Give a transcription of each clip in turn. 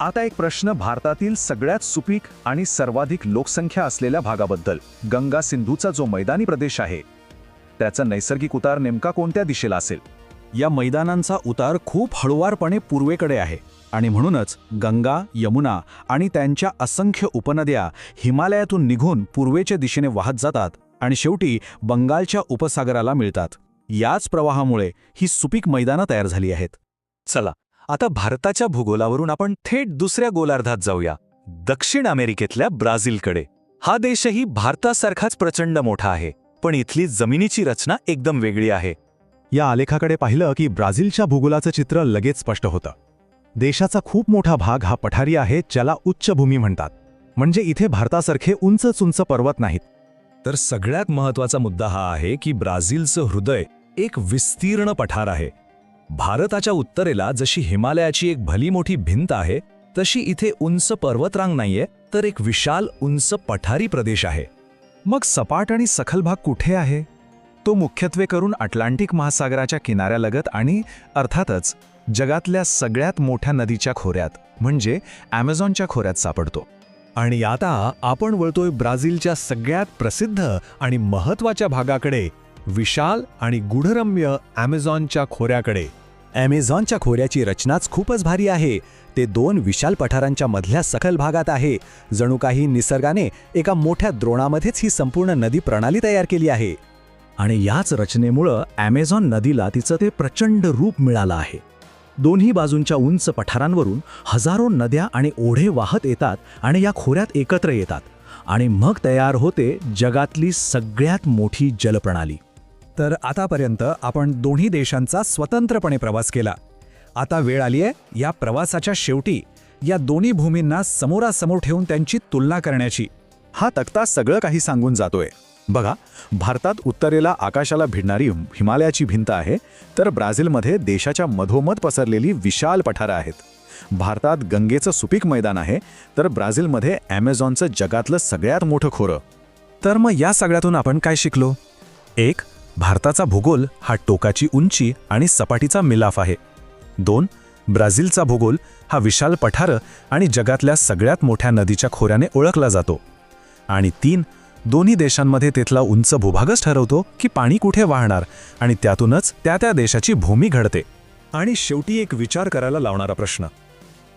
आता एक प्रश्न भारतातील सगळ्यात सुपीक आणि सर्वाधिक लोकसंख्या असलेल्या भागाबद्दल. गंगा सिंधूचा जो मैदानी प्रदेश आहे त्याचा नैसर्गिक उतार नेमका कोणत्या दिशेला असेल? या मैदानांचा उतार खूप हळुवारपणे पूर्वेकडे आहे आणि म्हणूनच गंगा, यमुना आणि त्यांच्या असंख्य उपनद्या हिमालयातून निघून पूर्वेच्या दिशेने वाहत जातात आणि शेवटी बंगालच्या उपसागराला मिळतात. याच प्रवाहामुळे ही सुपीक मैदानं तयार झाली आहेत. चला आता भारताच्या भूगोलावरून आपण थेट दुसऱ्या गोलार्धात जाऊया, दक्षिण अमेरिकेतल्या ब्राझीलकडे. हा देशही भारतासारखाच प्रचंड मोठा आहे, पण इथली जमिनीची रचना एकदम वेगळी आहे. या आलेखाकडे पाहिलं की ब्राझीलच्या भूगोलाचं चित्र लगेच स्पष्ट होतं. देशाचा खूप मोठा भाग हा पठारी आहे, ज्याला उच्चभूमी म्हणतात. म्हणजे इथे भारतासारखे उंच पर्वत नाहीत. तर सगळ्यात महत्त्वाचा मुद्दा हा आहे की ब्राझीलचं हृदय एक विस्तीर्ण पठार आहे. भारताच्या उत्तरेला जशी हिमालयाची एक भली मोठी भिंत आहे, तशी इथे उंच पर्वतरांग नाहीये, तर एक विशाल उंच पठारी प्रदेश आहे. मग सपाट आणि सखल भाग कुठे आहे? तो मुख्यत्वे करून अटलांटिक महासागराच्या किनाऱ्यालगत आणि अर्थातच जगातल्या सगळ्यात मोठ्या नदीच्या खोऱ्यात म्हणजे ॲमेझॉनच्या खोऱ्यात सापडतो. आणि आता आपण वळतोय ब्राझीलच्या सगळ्यात प्रसिद्ध आणि महत्त्वाच्या भागाकडे, विशाल आणि गूढरम्य ॲमेझॉनच्या खोऱ्याकडे. ॲमेझॉनच्या खोऱ्याची रचनाच खूपच भारी आहे. ते दोन विशाल पठारांच्या मधल्या सखल भागात आहे. जणू काही निसर्गाने एका मोठ्या द्रोणामध्येच ही संपूर्ण नदी प्रणाली तयार केली आहे. आणि याच रचनेमुळं ॲमेझॉन नदीला तिचं ते प्रचंड रूप मिळालं आहे. दोन्ही बाजूंच्या उंच पठारांवरून हजारो नद्या आणि ओढे वाहत येतात आणि या खोऱ्यात एकत्र येतात आणि मग तयार होते जगातली सगळ्यात मोठी जलप्रणाली. तर आतापर्यंत आपण दोन्ही देशांचा स्वतंत्रपणे प्रवास केला. आता वेळ आली आहे या प्रवासाच्या शेवटी या दोन्ही भूमींना समोरासमोर ठेवून त्यांची तुलना करण्याची. हा तक्ता सगळं काही सांगून जातोय. बघा, भारतात उत्तरेला आकाशाला भिडणारी हिमालयाची भिंत आहे, तर ब्राझीलमध्ये देशाच्या मधोमध पसरलेली विशाल पठारं आहेत. भारतात गंगेचं सुपीक मैदान आहे, तर ब्राझीलमध्ये ॲमेझॉनचं जगातलं सगळ्यात मोठं खोरं. तर मग या सगळ्यातून आपण काय शिकलो? 1. भारताचा भूगोल हा टोकाची उंची आणि सपाटीचा मिलाफ आहे. 2. ब्राझीलचा भूगोल हा विशाल पठारं आणि जगातल्या सगळ्यात मोठ्या नदीच्या खोऱ्याने ओळखला जातो. आणि 3. दोन्ही देशांमध्ये तिथला उंच भूभागच ठरवतो की पाणी कुठे वाहणार आणि त्यातूनच त्या देशाची भूमी घडते. आणि शेवटी एक विचार करायला लावणारा प्रश्न,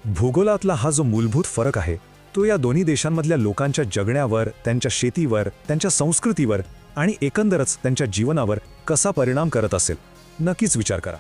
भूगोलातला हा जो मूलभूत फरक आहे तो या दोन्ही देशांमधल्या लोकांच्या जगण्यावर, त्यांच्या शेतीवर, त्यांच्या संस्कृतीवर आणि एकंदरच त्यांच्या जीवनावर कसा परिणाम करत असेल? नक्कीच विचार करा.